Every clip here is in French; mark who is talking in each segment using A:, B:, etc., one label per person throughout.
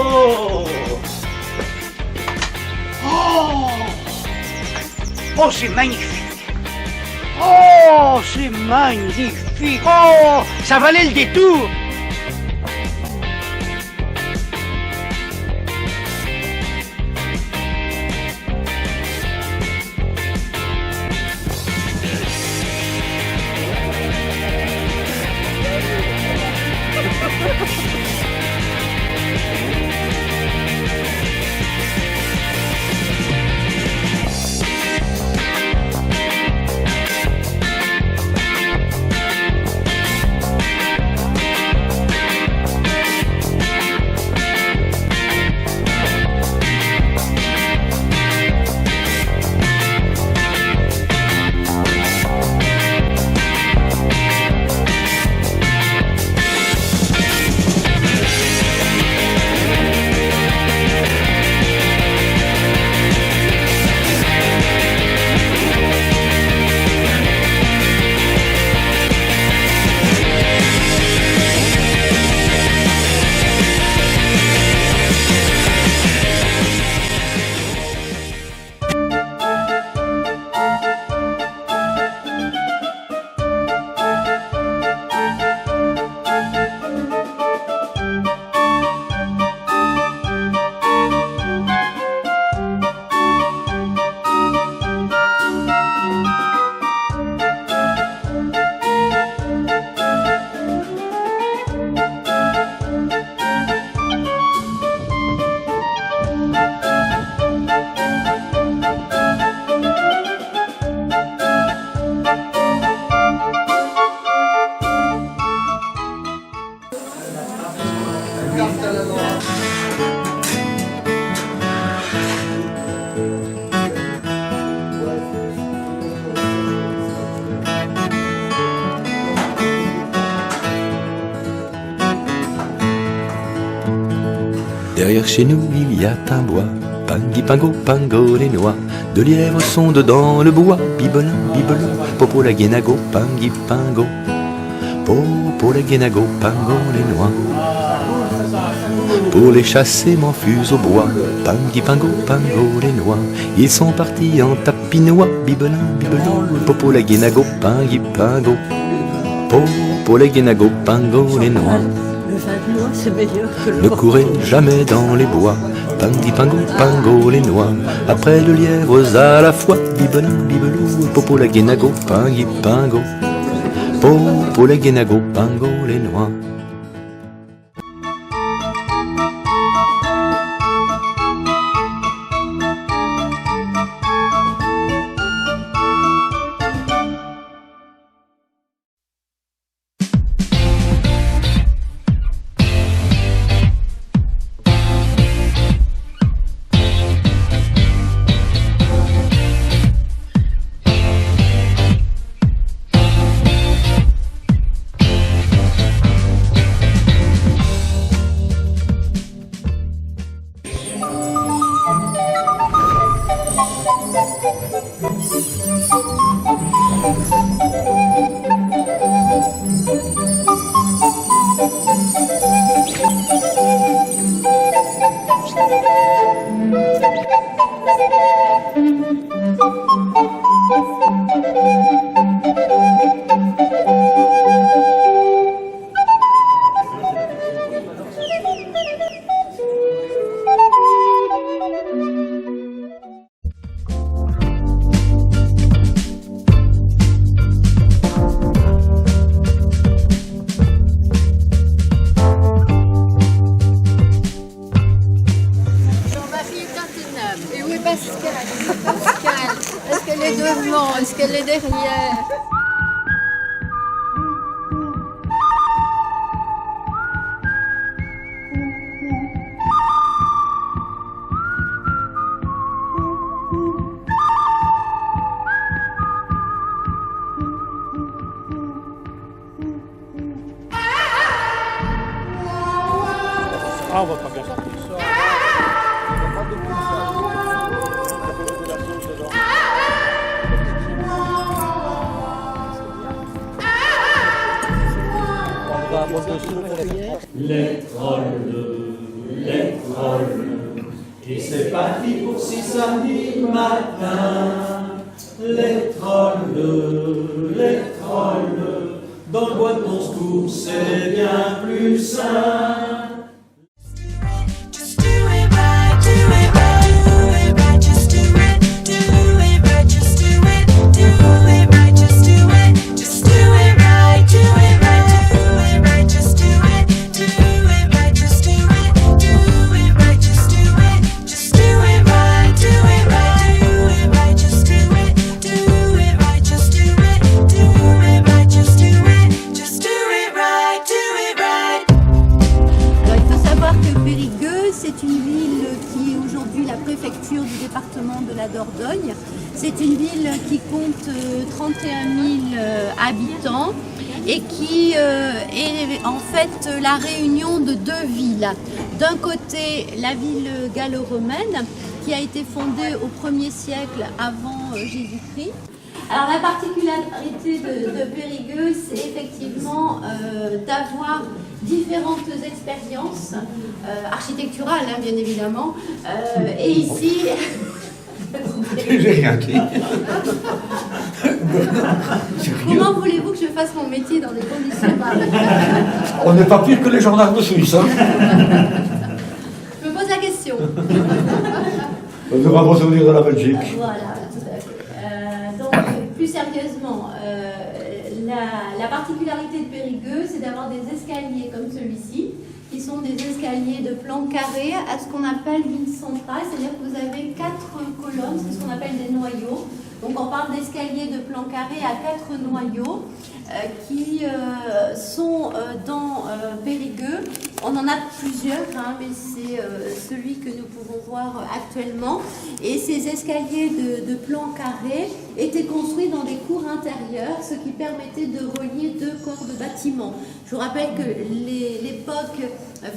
A: Oh! Oh! Oh, c'est magnifique! Oh, c'est magnifique! Oh, ça valait le détour!
B: Derrière chez nous il y a un bois, pingui pingo pingo les noix, de lièvres sont dedans le bois, bibelin bibelin, popo la guénago, pingui pingo, popo la guénago, pingo les noix. Pour les chasser m'enfuse au bois, pingui pingo pingo les noix, ils sont partis en tapinois, bibelin bibelin, popo la guénago, pingui pingo, popo la guénago, pingo les noix.
C: Le vin de noix, c'est meilleur que le
B: Ne courez jamais dans les bois, pingui pingo pingo les noix, après le lièvre à la fois, bibelin bibelou, popo la guénago, pingui pingo, popo la guénago, pingo les noix.
C: Pascal, est-ce qu'elle est devant? Est-ce qu'elle est derrière?
D: Ah, on va pas bien sortir ça. On va avoir dessus pour les
E: trolls les trolls. Et c'est parti pour 6 samedis matin. Les trolls, dans le bois de Monscourt, c'est bien plus sain.
C: C'est une ville qui est aujourd'hui la préfecture du département de la Dordogne. C'est une ville qui compte 31 000 habitants et qui est en fait la réunion de 2 villes. D'un côté, la ville gallo-romaine qui a été fondée au 1er siècle avant Jésus-Christ. Alors la particularité de Périgueux, c'est effectivement d'avoir différentes expériences architecturales, hein, bien évidemment. Et ici...
F: J'ai rien dit.
C: Comment voulez-vous que je fasse mon métier dans des conditions pareilles?
F: On n'est pas pire que les gendarmes suisses. Hein.
C: Je me pose la question.
F: On devra vos souvenirs de la Belgique.
C: Voilà, tout à fait. Donc, plus sérieusement, la particularité de Périgueux, c'est d'avoir des escaliers comme celui-ci, qui sont des escaliers de plan carré à ce qu'on appelle une centrale, c'est-à-dire que vous avez 4 colonnes, c'est ce qu'on appelle des noyaux. Donc on parle d'escaliers de plan carré à 4 noyaux qui sont dans Périgueux. On en a plusieurs, hein, mais c'est celui que nous pouvons voir actuellement. Et ces escaliers de plan carré étaient construits dans des cours intérieures, ce qui permettait de relier 2 corps de bâtiments. Je vous rappelle que l'époque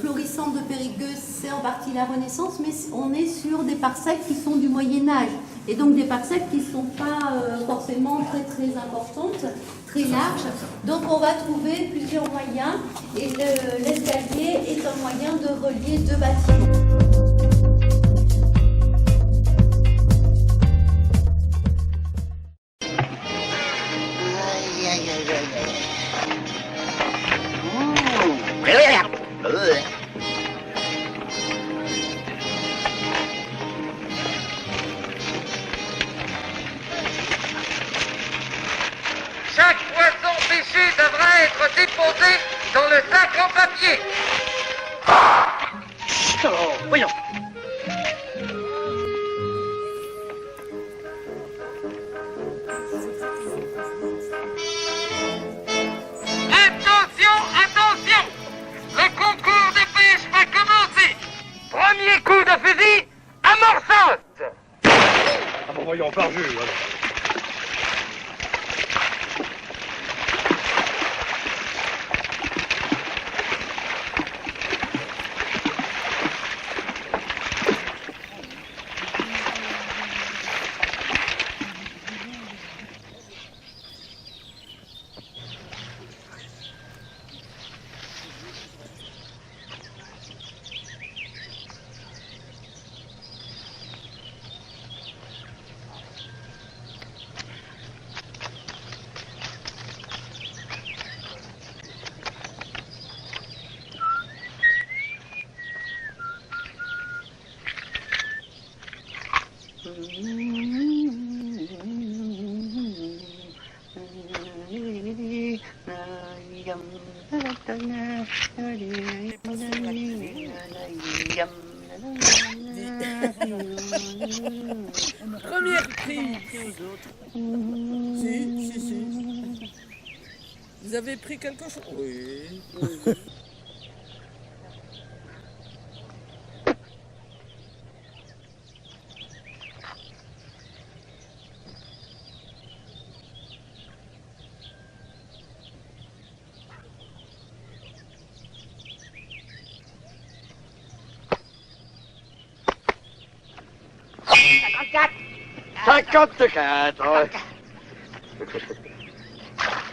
C: florissante de Périgueux, c'est en partie la Renaissance, mais on est sur des parcelles qui sont du Moyen-Âge. Et donc des parcelles qui ne sont pas forcément très importantes, très larges. Donc on va trouver plusieurs moyens et l'escalier est un moyen de relier 2 bâtiments.
G: Chaque poisson pêché devra être déposé dans le sac en papier.
A: Oh, voyons.
G: Attention, attention! Le concours de pêche va commencer. Premier coup de fusil, amorçante.
D: Ah bon, voyons, par vue, voilà.
H: Première prise. Si. Vous avez pris quelque chose? Oui.
A: Cinquante-quatre.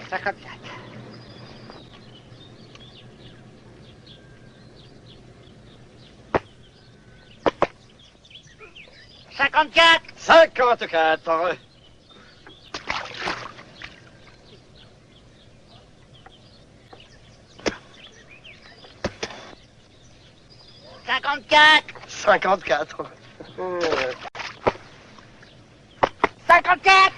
A: 54.
G: 54.
A: 54.
G: 54.
A: 54.
G: 54.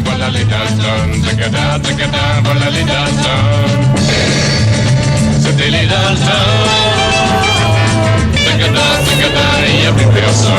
I: Voilà les Dalton, voilà les Dalton. C'était les Dalton. Il n'y a plus personne.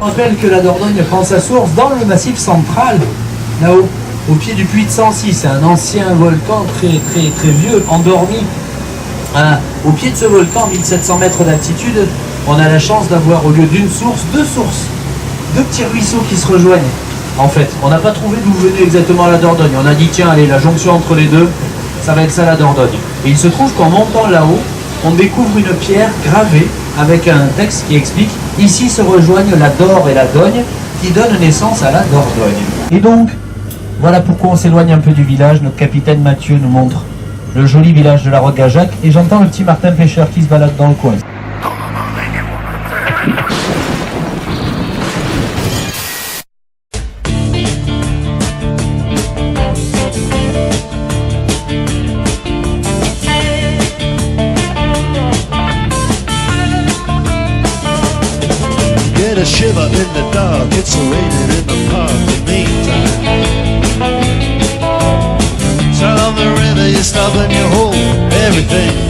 J: Je rappelle que la Dordogne prend sa source dans le massif central, là-haut, au pied du puits de Sancy. C'est un ancien volcan très vieux, endormi. Au pied de ce volcan, 1700 mètres d'altitude, on a la chance d'avoir, au lieu d'une source, deux sources. Deux petits ruisseaux qui se rejoignent. En fait, on n'a pas trouvé d'où venait exactement la Dordogne. On a dit, tiens, allez, la jonction entre les deux, ça va être ça la Dordogne. Et il se trouve qu'en montant là-haut, on découvre une pierre gravée avec un texte qui explique « Ici se rejoignent la Dor et la Dogne qui donnent naissance à la Dordogne ». Et donc, voilà pourquoi on s'éloigne un peu du village. Notre capitaine Mathieu nous montre le joli village de la Roque-Gageac et j'entends le petit Martin pêcheur qui se balade dans le coin.
K: A shiver in the dark, it's raining in the park in the meantime. South of the river, you stop and you hold everything